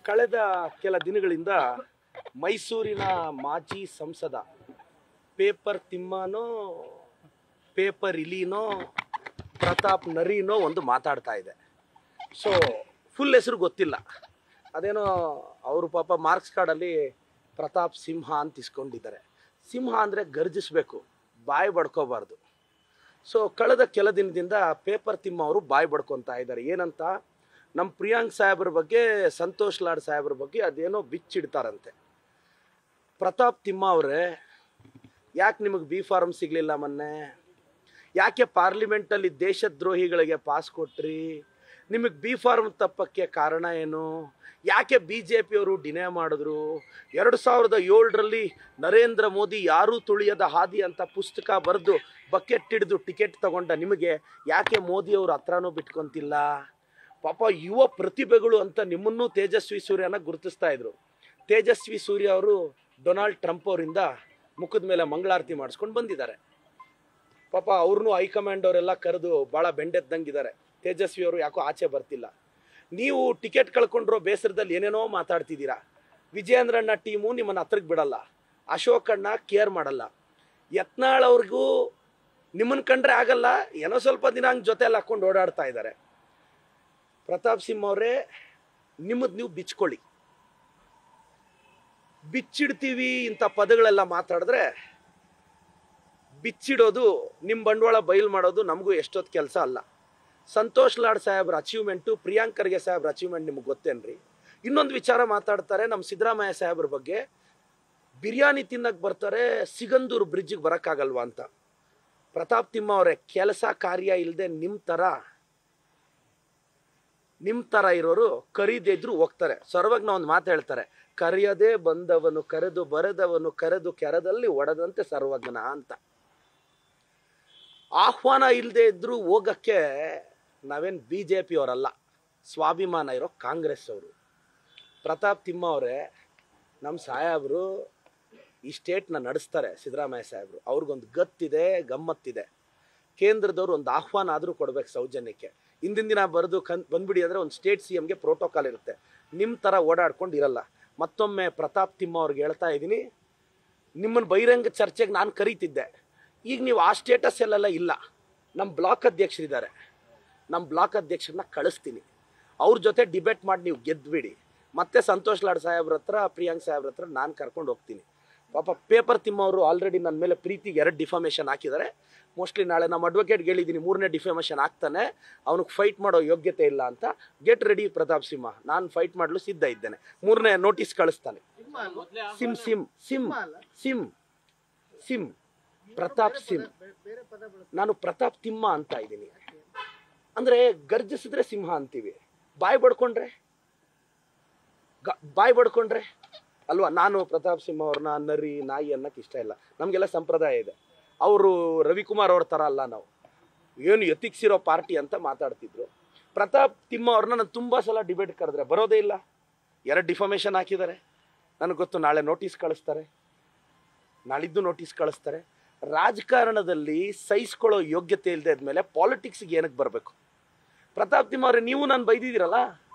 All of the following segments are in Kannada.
ಕಳೆದ ಕೆಲ ದಿನಗಳಿಂದ ಮೈಸೂರಿನ ಮಾಜಿ ಸಂಸದ ಪೇಪರ್ ತಿಮ್ಮನೋ ಪೇಪರ್ ಇಲಿನೋ ಪ್ರತಾಪ್ ನರಿನೋ ಒಂದು ಮಾತಾಡ್ತಾ ಇದೆ. ಸೊ ಫುಲ್ ಹೆಸರು ಗೊತ್ತಿಲ್ಲ, ಅದೇನೋ ಅವರು ಪಾಪ ಮಾರ್ಕ್ಸ್ ಕಾರ್ಡಲ್ಲಿ ಪ್ರತಾಪ್ ಸಿಂಹ ಅಂತ ಇಸ್ಕೊಂಡಿದ್ದಾರೆ. ಸಿಂಹ ಅಂದರೆ ಗರ್ಜಿಸಬೇಕು, ಬಾಯಿ ಬಡ್ಕೋಬಾರ್ದು. ಸೊ ಕಳೆದ ಕೆಲ ದಿನದಿಂದ ಪೇಪರ್ ತಿಮ್ಮ ಅವರು ಬಾಯಿ ಬಡ್ಕೊತಾ ಇದ್ದಾರೆ. ಏನಂತ, ನಮ್ಮ ಪ್ರಿಯಾಂಕ್ ಸಾಹೇಬ್ರ ಬಗ್ಗೆ, ಸಂತೋಷ್ ಲಾಡ್ ಸಾಹೇಬ್ರ ಬಗ್ಗೆ ಅದೇನೋ ಬಿಚ್ಚಿಡ್ತಾರಂತೆ. ಪ್ರತಾಪ್ ತಿಮ್ಮ ಅವರೇ, ಯಾಕೆ ನಿಮಗೆ ಬಿ ಫಾರ್ಮ್ ಸಿಗಲಿಲ್ಲ ಮೊನ್ನೆ? ಯಾಕೆ ಪಾರ್ಲಿಮೆಂಟಲ್ಲಿ ದೇಶದ್ರೋಹಿಗಳಿಗೆ ಪಾಸ್ ಕೊಟ್ರಿ? ನಿಮಗೆ ಬಿ ಫಾರ್ಮ್ ತಪ್ಪಕ್ಕೆ ಕಾರಣ ಏನು? ಯಾಕೆ BJP ಅವರು ಡಿನೇ ಮಾಡಿದ್ರು? 2007ರಲ್ಲಿ ನರೇಂದ್ರ ಮೋದಿ ಯಾರೂ ತುಳಿಯದ ಹಾದಿ ಅಂತ ಪುಸ್ತಕ ಬರೆದು ಬಕೆಟ್ ಹಿಡಿದು ಟಿಕೆಟ್ ತಗೊಂಡ ನಿಮಗೆ ಯಾಕೆ ಮೋದಿಯವರು ಹತ್ರನೂ ಬಿಟ್ಕೊಂತಿಲ್ಲ? ಪಾಪ ಯುವ ಪ್ರತಿಭೆಗಳು ಅಂತ ನಿಮ್ಮನ್ನೂ ತೇಜಸ್ವಿ ಸೂರ್ಯನ ಗುರುತಿಸ್ತಾ ಇದ್ರು. ತೇಜಸ್ವಿ ಸೂರ್ಯ ಅವರು ಡೊನಾಲ್ಡ್ ಟ್ರಂಪ್ ಅವರಿಂದ ಮುಖದ ಮೇಲೆ ಮಂಗಳಾರತಿ ಮಾಡಿಸ್ಕೊಂಡು ಬಂದಿದ್ದಾರೆ. ಪಾಪ ಅವ್ರನ್ನೂ ಹೈಕಮಾಂಡ್ ಅವರೆಲ್ಲ ಕರೆದು ಭಾಳ ಬೆಂಡೆದ್ದಂಗಿದ್ದಾರೆ. ತೇಜಸ್ವಿ ಅವರು ಯಾಕೋ ಆಚೆ ಬರ್ತಿಲ್ಲ. ನೀವು ಟಿಕೆಟ್ ಕಳ್ಕೊಂಡ್ರೋ ಬೇಸರದಲ್ಲಿ ಏನೇನೋ ಮಾತಾಡ್ತಿದ್ದೀರಾ. ವಿಜಯೇಂದ್ರಣ್ಣ ಟೀಮು ನಿಮ್ಮನ್ನು ಹತ್ರಕ್ಕೆ ಬಿಡಲ್ಲ, ಅಶೋಕಣ್ಣ ಕೇರ್ ಮಾಡಲ್ಲ, ಯತ್ನಾಳ್ ಅವ್ರಿಗೂ ನಿಮ್ಮನ್ನು ಕಂಡ್ರೆ ಆಗಲ್ಲ, ಏನೋ ಸ್ವಲ್ಪ ದಿನ ಹಂಗೆ ಜೊತೆಯಲ್ಲಿ ಹಾಕ್ಕೊಂಡು ಓಡಾಡ್ತಾ ಇದ್ದಾರೆ. ಪ್ರತಾಪ್ ಸಿಂಹ ಅವರೇ, ನಿಮ್ಮದು ನೀವು ಬಿಚ್ಕೊಳ್ಳಿ. ಬಿಚ್ಚಿಡ್ತೀವಿ ಇಂಥ ಪದಗಳೆಲ್ಲ ಮಾತಾಡಿದ್ರೆ, ಬಿಚ್ಚಿಡೋದು ನಿಮ್ಮ ಬಂಡವಾಳ ಬಯಲು ಮಾಡೋದು ನಮಗೂ ಎಷ್ಟೊತ್ತು ಕೆಲಸ ಅಲ್ಲ. ಸಂತೋಷ್ ಲಾಡ್ ಸಾಹೇಬ್ರ ಅಚೀವ್ಮೆಂಟು, ಪ್ರಿಯಾಂಕ್ ಖರ್ಗೆ ಸಾಹೇಬ್ರ ಅಚೀವ್ಮೆಂಟ್ ನಿಮ್ಗೆ ಗೊತ್ತೇನ್ರಿ? ಇನ್ನೊಂದು ವಿಚಾರ ಮಾತಾಡ್ತಾರೆ ನಮ್ಮ ಸಿದ್ದರಾಮಯ್ಯ ಸಾಹೇಬ್ರ ಬಗ್ಗೆ. ಬಿರಿಯಾನಿ ತಿನ್ನಕ್ಕೆ ಬರ್ತಾರೆ, ಸಿಗಂದೂರು ಬ್ರಿಡ್ಜಿಗೆ ಬರೋಕ್ಕಾಗಲ್ವಾ ಅಂತ. ಪ್ರತಾಪ್ ತಿಮ್ಮ ಅವರೇ, ಕೆಲಸ ಕಾರ್ಯ ಇಲ್ಲದೆ ನಿಮ್ಮ ಥರ ಇರೋರು ಕರೀದೇ ಇದ್ರು ಹೋಗ್ತಾರೆ. ಸರ್ವಜ್ಞ ಒಂದು ಮಾತು ಹೇಳ್ತಾರೆ, ಕರೆಯದೇ ಬಂದವನು ಕರೆದು, ಬರೆದವನು ಕರೆದು, ಕೆರದಲ್ಲಿ ಒಡೆದಂತೆ ಸರ್ವಜ್ಞನ ಅಂತ. ಆಹ್ವಾನ ಇಲ್ಲದೆ ಇದ್ರೂ ಹೋಗಕ್ಕೆ ನಾವೇನು BJP ಅವರಲ್ಲ, ಸ್ವಾಭಿಮಾನ ಇರೋ ಕಾಂಗ್ರೆಸ್ ಅವರು. ಪ್ರತಾಪ್ ತಿಮ್ಮ ಅವರೇ, ನಮ್ಮ ಸಾಹೇಬರು ಈ ಸ್ಟೇಟ್ನ ನಡೆಸ್ತಾರೆ. ಸಿದ್ದರಾಮಯ್ಯ ಸಾಹೇಬರು ಅವ್ರಿಗೊಂದು ಗತ್ತಿದೆ, ಗಮ್ಮತ್ತಿದೆ. ಕೇಂದ್ರದವ್ರು ಒಂದು ಆಹ್ವಾನ ಆದರೂ ಕೊಡ್ಬೇಕು ಸೌಜನ್ಯಕ್ಕೆ. ಹಿಂದಿನ ದಿನ ಬರೆದು ಬಂದ್ಬಿಡಿ ಅಂದರೆ ಒಂದು ಸ್ಟೇಟ್ CMಗೆ ಪ್ರೋಟೋಕಾಲ್ ಇರುತ್ತೆ. ನಿಮ್ಮ ಥರ ಓಡಾಡ್ಕೊಂಡು ಇರಲ್ಲ. ಮತ್ತೊಮ್ಮೆ ಪ್ರತಾಪ್ ತಿಮ್ಮ ಅವ್ರಿಗೆ ಹೇಳ್ತಾ ಇದ್ದೀನಿ, ನಿಮ್ಮನ್ನು ಬಹಿರಂಗ ಚರ್ಚೆಗೆ ನಾನು ಕರೀತಿದ್ದೆ. ಈಗ ನೀವು ಆ ಸ್ಟೇಟಸ್ಸಲ್ಲೆಲ್ಲ ಇಲ್ಲ. ನಮ್ಮ ಬ್ಲಾಕ್ ಅಧ್ಯಕ್ಷರಿದ್ದಾರೆ, ನಮ್ಮ ಬ್ಲಾಕ್ ಅಧ್ಯಕ್ಷರನ್ನ ಕಳಿಸ್ತೀನಿ. ಅವ್ರ ಜೊತೆ ಡಿಬೇಟ್ ಮಾಡಿ ನೀವು ಗೆದ್ದುಬಿಡಿ. ಮತ್ತೆ ಸಂತೋಷ್ ಲಾಡ್ ಸಾಹೇಬ್ರ ಹತ್ರ, ಪ್ರಿಯಾಂಕ್ ಸಾಹೇಬ್ರ ಹತ್ರ ನಾನು ಕರ್ಕೊಂಡು ಹೋಗ್ತೀನಿ. ಪಾಪ ಪೇಪರ್ ತಿಮ್ಮ ಅವರು ಆಲ್ರೆಡಿ ನನ್ನ ಮೇಲೆ ಪ್ರೀತಿಗೆ 2 ಡಿಫಾಮೇಷನ್ ಹಾಕಿದ್ದಾರೆ. ಮೋಸ್ಟ್ಲಿ ನಾಳೆ ನಮ್ಮ ಅಡ್ವೊಕೇಟ್ಗೆ ಹೇಳಿದ್ದೀನಿ, 3ನೇ ಡಿಫಾಮೇಷನ್ ಆಗ್ತಾನೆ, ಅವನಿಗೆ ಫೈಟ್ ಮಾಡೋ ಯೋಗ್ಯತೆ ಇಲ್ಲ ಅಂತ. ಗೆಟ್ ರೆಡಿ ಪ್ರತಾಪ್ ಸಿಂಹ, ನಾನು ಫೈಟ್ ಮಾಡಲು ಸಿದ್ಧ ಇದ್ದೇನೆ. 3ನೇ ನೋಟಿಸ್ ಕಳಿಸ್ತಾನೆ. ಸಿಮ್ ಸಿಮ್ ಸಿಮ್ ಸಿಮ್ ಸಿಮ್ ಪ್ರತಾಪ್ ಸಿಂಹ, ನಾನು ಪ್ರತಾಪ್ ತಿಮ್ಮ ಅಂತ ಇದ್ದೀನಿ. ಅಂದರೆ ಗರ್ಜಿಸಿದ್ರೆ ಸಿಂಹ ಅಂತೀವಿ, ಬಾಯಿ ಬಡ್ಕೊಂಡ್ರೆ ಅಲ್ವಾ? ನಾನು ಪ್ರತಾಪ್ ಸಿಂಹ ಅವ್ರನ್ನ ನರಿ, ನಾಯಿ ಅನ್ನೋಕ್ಕೆ ಇಷ್ಟ ಇಲ್ಲ. ನಮಗೆಲ್ಲ ಸಂಪ್ರದಾಯ ಇದೆ. ಅವರು ರವಿಕುಮಾರ್ ಅವ್ರ ಥರ ಅಲ್ಲ, ನಾವು ಏನು ಎತ್ತಿಕ್ಸಿರೋ ಪಾರ್ಟಿ ಅಂತ ಮಾತಾಡ್ತಿದ್ರು. ಪ್ರತಾಪ್ ತಿಮ್ಮ ಅವ್ರನ್ನ ನಾನು ತುಂಬ ಸಲ ಡಿಬೇಟ್ ಕರೆದ್ರೆ ಬರೋದೇ ಇಲ್ಲ. 2 ಡಿಫಾಮೇಷನ್ ಹಾಕಿದ್ದಾರೆ. ನನಗೆ ಗೊತ್ತು, ನಾಳೆ ನೋಟಿಸ್ ಕಳಿಸ್ತಾರೆ, ನಾಳಿದ್ದು ನೋಟಿಸ್ ಕಳಿಸ್ತಾರೆ. ರಾಜಕಾರಣದಲ್ಲಿ ಸಹಿಸ್ಕೊಳ್ಳೋ ಯೋಗ್ಯತೆ ಇಲ್ಲದೆ ಇದ್ಮೇಲೆ ಪಾಲಿಟಿಕ್ಸ್ಗೆ ಏನಕ್ಕೆ ಬರಬೇಕು? ಪ್ರತಾಪ್ ತಿಮ್ಮ ಅವರೇ, ನೀವು ನಾನು ಬೈದಿದ್ದೀರಲ್ಲ,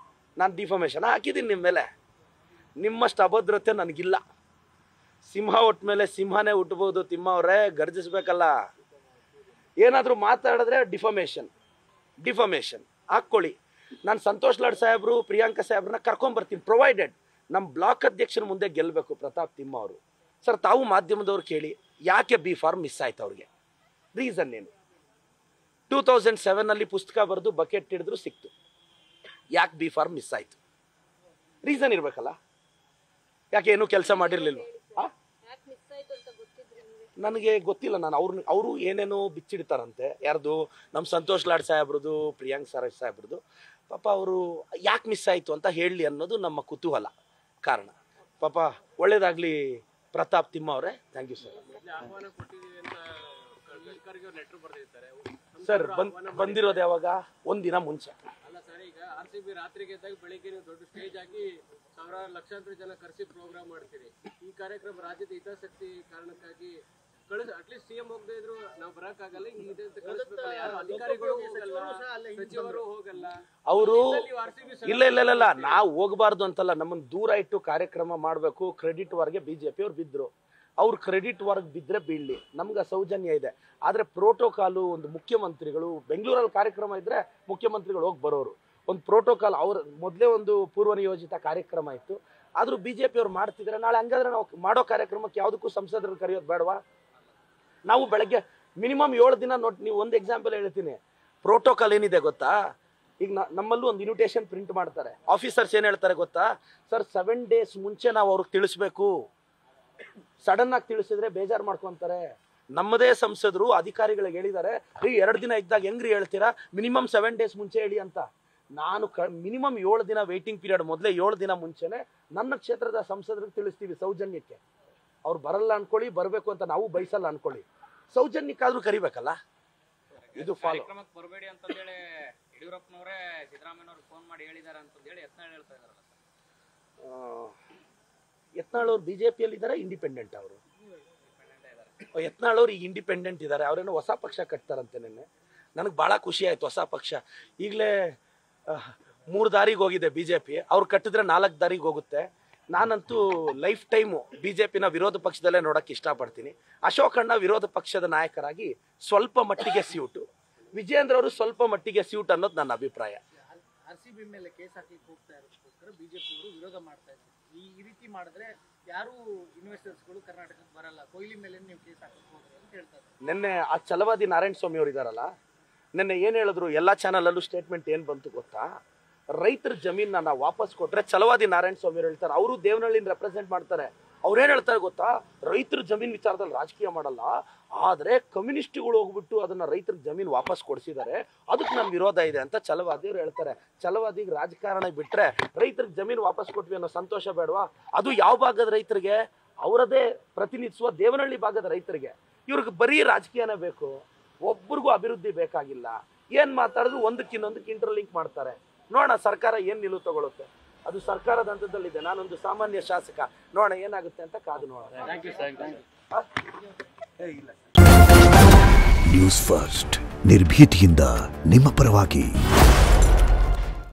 ನಾನು ಡಿಫಾಮೇಷನ್ ಹಾಕಿದ್ದೀನಿ ನಿಮ್ಮ ಮೇಲೆ. ನಿಮ್ಮಷ್ಟು ಅಭದ್ರತೆ ನನಗಿಲ್ಲ. ಸಿಂಹ ಹುಟ್ಟ ಮೇಲೆ ಸಿಂಹನೇ ಹುಟ್ಟಬಹುದು. ತಿಮ್ಮ ಅವರೇ, ಗರ್ಜಿಸ್ಬೇಕಲ್ಲ. ಏನಾದರೂ ಮಾತಾಡಿದ್ರೆ ಡಿಫಾಮೇಷನ್ ಹಾಕ್ಕೊಳ್ಳಿ. ನಾನು ಸಂತೋಷ್ ಲಾಡ್ ಸಾಹೇಬರು, ಪ್ರಿಯಾಂಕ ಸಾಹೇಬ್ರನ್ನ ಕರ್ಕೊಂಬರ್ತೀನಿ, ಪ್ರೊವೈಡೆಡ್ ನಮ್ಮ ಬ್ಲಾಕ್ ಅಧ್ಯಕ್ಷರ ಮುಂದೆ ಗೆಲ್ಲಬೇಕು ಪ್ರತಾಪ್ ತಿಮ್ಮ ಅವರು. ಸರ್, ತಾವು ಮಾಧ್ಯಮದವ್ರು ಕೇಳಿ, ಯಾಕೆ ಬಿ ಫಾರ್ಮ್ ಮಿಸ್ ಆಯ್ತು ಅವ್ರಿಗೆ? ರೀಸನ್ ಏನು? 2007ನಲ್ಲಿ ಪುಸ್ತಕ ಬರೆದು ಬಕೆಟ್ ಹಿಡಿದ್ರು ಸಿಕ್ತು. ಯಾಕೆ ಬಿ ಫಾರ್ಮ್ ಮಿಸ್ ಆಯ್ತು? ರೀಸನ್ ಇರಬೇಕಲ್ಲ. ಯಾಕೆ ಏನೂ ಕೆಲಸ ಮಾಡಿರಲಿಲ್ಲ? ನನಗೆ ಗೊತ್ತಿಲ್ಲ. ನಾನು ಅವರು ಏನೇನೋ ಬಿಚ್ಚಿಡ್ತಾರಂತೆ. ಯಾರ್ದು? ನಮ್ಮ ಸಂತೋಷ್ ಲಾಡ್ ಸಾಹೇಬ್ರದ್ದು, ಪ್ರಿಯಾಂಕ್ ಸಾಹೇಬ್ರದ್ದು. ಪಾಪ ಅವರು ಯಾಕೆ ಮಿಸ್ ಆಯಿತು ಅಂತ ಹೇಳಲಿ ಅನ್ನೋದು ನಮ್ಮ ಕುತೂಹಲ ಕಾರಣ. ಪಾಪ ಒಳ್ಳೇದಾಗಲಿ ಪ್ರತಾಪ್ ತಿಮ್ಮ ಅವರೇ. Thank you sir. ಸರ್ ಬಂದಿರೋದು ಯಾವಾಗ? ಒಂದಿನ ಮುಂಚೆ. RCB ರಾತ್ರಿಗೆ ಎದ್ದಾಗ ಬೆಳಿಗ್ಗೆ ದೊಡ್ಡ ಸ್ಟೇಜ್ ಆಗಿ ಸಾವಿರಾರು ಲಕ್ಷಾಂತರ ಜನ ಕರೆಸಿ ಪ್ರೋಗ್ರಾಮ್ ಮಾಡ್ತೀರಿ. ಈ ಕಾರ್ಯಕ್ರಮ ರಾಜ್ಯದ ಹಿತಾಸಕ್ತಿ ಕಾರಣಕ್ಕಾಗಿ ಅಟ್ಲೀಸ್ಟ್ ಸಿಎಂ ಹೋಗದೆ ಇದ್ರು ನಾವು ಬರಕ್ಕಾಗಲ್ಲ, ಇದೆ ಅಂತ ಕಳಿಸ್ಬೇಕಲ್ಲ. ಯಾರು ಅಧಿಕಾರಿಗಳು ಹೋಗಲ್ಲ, ಸಚಿವರು ಹೋಗಲ್ಲ. ಅವರು ಇಲ್ಲ ಇಲ್ಲ ಇಲ್ಲ ನಾವು ಹೋಗಬಾರ್ದು ಅಂತಲ್ಲ, ನಮ್ಮನ್ನು ದೂರ ಇಟ್ಟು ಕಾರ್ಯಕ್ರಮ ಮಾಡಬೇಕು. ಕ್ರೆಡಿಟ್ ವರ್ಗೆ ಬಿಜೆಪಿ ಅವ್ರು ಬಿದ್ರು, ಅವ್ರು ಕ್ರೆಡಿಟ್ ವರ್ಗ್ ಬಿದ್ರೆ ಬೀಳಲಿ, ನಮ್ಗೆ ಸೌಜನ್ಯ ಇದೆ. ಆದ್ರೆ ಪ್ರೋಟೋಕಾಲು ಒಂದು ಮುಖ್ಯಮಂತ್ರಿಗಳು ಬೆಂಗಳೂರಲ್ಲಿ ಕಾರ್ಯಕ್ರಮ ಇದ್ರೆ ಮುಖ್ಯಮಂತ್ರಿಗಳು ಹೋಗಿ ಬರೋರು, ಒಂದು ಪ್ರೋಟೋಕಾಲ್ ಅವ್ರ ಮೊದಲೇ ಒಂದು ಪೂರ್ವ ನಿಯೋಜಿತ ಕಾರ್ಯಕ್ರಮ ಇತ್ತು. ಆದ್ರೂ ಬಿಜೆಪಿ ಅವ್ರು ಮಾಡ್ತಿದ್ರೆ ನಾಳೆ ಹಂಗಾದ್ರೆ ನಾವು ಮಾಡೋ ಕಾರ್ಯಕ್ರಮಕ್ಕೆ ಯಾವುದಕ್ಕೂ ಸಂಸದರು ಕರೆಯೋದು ಬೇಡವಾ? ನಾವು ಬೆಳಗ್ಗೆ ಮಿನಿಮಮ್ 7 ದಿನ ನೀವು ಒಂದು ಎಕ್ಸಾಂಪಲ್ ಹೇಳ್ತೀನಿ, ಪ್ರೋಟೋಕಾಲ್ ಏನಿದೆ ಗೊತ್ತಾ? ಈಗ ನಮ್ಮಲ್ಲೂ ಒಂದು ಇನ್ವಿಟೇಷನ್ ಪ್ರಿಂಟ್ ಮಾಡ್ತಾರೆ, ಆಫೀಸರ್ಸ್ ಏನ್ ಹೇಳ್ತಾರೆ ಗೊತ್ತಾ? ಸರ್ 7 days ಮುಂಚೆ ನಾವು ಅವ್ರಿಗೆ ತಿಳಿಸ್ಬೇಕು, ಸಡನ್ ಆಗಿ ತಿಳಿಸಿದ್ರೆ ಬೇಜಾರು ಮಾಡ್ಕೊಂತಾರೆ. ನಮ್ಮದೇ ಸಂಸದರು ಅಧಿಕಾರಿಗಳಿಗೆ ಹೇಳಿದ್ದಾರೆ, ರೀ 2 ದಿನ ಇದ್ದಾಗ ಹೆಂಗ್ರಿ ಹೇಳ್ತೀರಾ, ಮಿನಿಮಮ್ 7 days ಮುಂಚೆ ಹೇಳಿ ಅಂತ. ನಾನು ಮಿನಿಮಮ್ 7 ದಿನ ವೇಟಿಂಗ್ ಪೀರಿಯಡ್ ಮೊದಲೇ 7 ದಿನ ಮುಂಚೆನೆ ನನ್ನ ಕ್ಷೇತ್ರದ ಸಂಸದರಿಗೆ ತಿಳಿಸ್ತೀವಿ ಸೌಜನ್ಯಕ್ಕೆ. ಅವ್ರು ಬರಲ್ಲ ಅನ್ಕೊಳ್ಳಿ, ಬರಬೇಕು ಅಂತ ನಾವು ಬಯಸಲ್ಲ ಅನ್ಕೊಳ್ಳಿ, ಸೌಜನ್ಯಕ್ಕಾದ್ರೂ ಕರಿಬೇಕಲ್ಲ. ಇದು ಫಾಲೋ ಬರಬೇಡಿ ಅಂತಂದೇಳಿ ಯಡಿಯೂರಪ್ಪನವರೇ ಸಿದ್ದರಾಮಯ್ಯನವ್ರಿಗೆ ಫೋನ್ ಮಾಡಿ ಹೇಳಿದ್ದಾರೆ ಅಂತಂದೇಳಿ ಯತ್ನಾಳ್ ಹೇಳ್ತಾ ಇದಾರಲ್ಲ ಸರ್. ಯತ್ನಾಳ್ ಅವ್ರು ಬಿಜೆಪಿಯಲ್ಲಿ ಇದ್ದಾರೆ, ಇಂಡಿಪೆಂಡೆಂಟ್ ಅವರು. ಯತ್ನಾಳ್ ಅವ್ರು ಈಗ ಇಂಡಿಪೆಂಡೆಂಟ್ ಇದ್ದಾರೆ, ಅವ್ರೇನೋ ಹೊಸ ಪಕ್ಷ ಕಟ್ತಾರಂತೆ. ನೆನ್ನೆ ನನಗೆ ಬಹಳ ಖುಷಿ ಆಯ್ತು, ಹೊಸ ಪಕ್ಷ. ಈಗಲೇ 3 ದಾರಿಗೆ ಹೋಗಿದೆ ಬಿಜೆಪಿ, ಅವ್ರು ಕಟ್ಟಿದ್ರೆ 4 ದಾರಿಗೆ ಹೋಗುತ್ತೆ. ನಾನಂತೂ ಲೈಫ್ ಟೈಮು ಬಿಜೆಪಿನ ವಿರೋಧ ಪಕ್ಷದಲ್ಲೇ ನೋಡಕ್ಕೆ ಇಷ್ಟಪಡ್ತೀನಿ. ಅಶೋಕಣ್ಣ ವಿರೋಧ ಪಕ್ಷದ ನಾಯಕರಾಗಿ ಸ್ವಲ್ಪ ಮಟ್ಟಿಗೆ ಸ್ಯೂಟು, ವಿಜೇಂದ್ರ ಅವರು ಸ್ವಲ್ಪ ಮಟ್ಟಿಗೆ ಸ್ಯೂಟ್ ಅನ್ನೋದು ನನ್ನ ಅಭಿಪ್ರಾಯ. RCB ಮೇಲೆ ಕೇಸ್ ಹಾಕ್ಲಿಕ್ಕೆ ಹೋಗ್ತಾ ಇರೋದಕ್ಕೋಸ್ಕರ ಬಿಜೆಪಿ ಅವರು ವಿರೋಧ ಮಾಡ್ತಾ ಇದ್ದಾರೆ. ಈ ರೀತಿ ಮಾಡಿದ್ರೆ ಯಾರು ಇನ್ವೆಸ್ಟರ್ಸ್ಗಳು ಕರ್ನಾಟಕಕ್ಕೆ ಬರಲ್ಲ, ಕೊಹ್ಲಿ ಮೇಲೆ ನೀವು ಕೇಸ್ ಹಾಕಕ್ಕೆ ಹೋಗ್ರಿ ಅಂತ ಹೇಳ್ತಾರೆ. ನಿನ್ನೆ ಆ ಛಲವಾದಿ ನಾರಾಯಣ ಸ್ವಾಮಿ ಅವರು ಇದಾರಲ್ಲ, ನಿನ್ನೆ ಏನ್ ಹೇಳಿದ್ರು, ಎಲ್ಲಾ ಚಾನಲಲ್ಲೂ ಸ್ಟೇಟ್ಮೆಂಟ್ ಏನ್ ಬಂತು ಗೊತ್ತಾ? ರೈತರ ಜಮೀನ ನಾವು ವಾಪಸ್ ಕೊಟ್ರೆ, ಛಲವಾದಿ ನಾರಾಯಣ ಸ್ವಾಮಿ ಅವರು ಹೇಳ್ತಾರೆ, ಅವರು ದೇವನಹಳ್ಳಿನ ರೆಪ್ರೆಸೆಂಟ್ ಮಾಡ್ತಾರೆ. ಅವ್ರೇನ್ ಹೇಳ್ತಾರೆ ಗೊತ್ತಾ? ರೈತರ ಜಮೀನ್ ವಿಚಾರದಲ್ಲಿ ರಾಜಕೀಯ ಮಾಡಲ್ಲ, ಆದ್ರೆ ಕಮ್ಯುನಿಸ್ಟ್ಗಳು ಹೋಗ್ಬಿಟ್ಟು ಅದನ್ನ ರೈತರ ಜಮೀನ್ ವಾಪಸ್ ಕೊಡಿಸಿದ್ದಾರೆ, ಅದಕ್ಕೆ ನಮ್ ವಿರೋಧ ಇದೆ ಅಂತ ಛಲವಾದಿಯವ್ರು ಹೇಳ್ತಾರೆ. ಛಲವಾದಿಗೆ ರಾಜಕಾರಣ ಬಿಟ್ರೆ ರೈತರಿಗೆ ಜಮೀನ್ ವಾಪಸ್ ಕೊಟ್ವಿ ಅನ್ನೋ ಸಂತೋಷ ಬೇಡವಾ? ಅದು ಯಾವ ಭಾಗದ ರೈತರಿಗೆ? ಅವರದೇ ಪ್ರತಿನಿಧಿಸುವ ದೇವನಹಳ್ಳಿ ಭಾಗದ ರೈತರಿಗೆ. ಇವ್ರಿಗೆ ಬರೀ ರಾಜಕೀಯನೇ ಬೇಕು, ಒಬ್ಬರಿಗೂ ಅಭಿವೃದ್ಧಿ ಬೇಕಾಗಿಲ್ಲ. ಏನ್ ಮಾತಾಡಿದ್ರು ಒಂದಕ್ಕಿನ್ನೊಂದಕ್ಕೆ ಇಂಟರ್ಲಿಂಕ್ ಮಾಡ್ತಾರೆ. ನೋಡೋಣ ಸರ್ಕಾರ ಏನ್ ನಿಲುವು ತಗೊಳುತ್ತೆ, ಅದು ಸರ್ಕಾರದ ಹಂತದಲ್ಲಿದೆ. ನಾನೊಂದು ಸಾಮಾನ್ಯ ಶಾಸಕ, ನೋಡೋಣ ಏನಾಗುತ್ತೆ ಅಂತ ಕಾದು ನೋಡೋಣ. ನ್ಯೂಸ್ ಫಸ್ಟ್ ನಿರ್ಭೀತಿಯಿಂದ ನಿಮ್ಮ ಪರವಾಗಿ.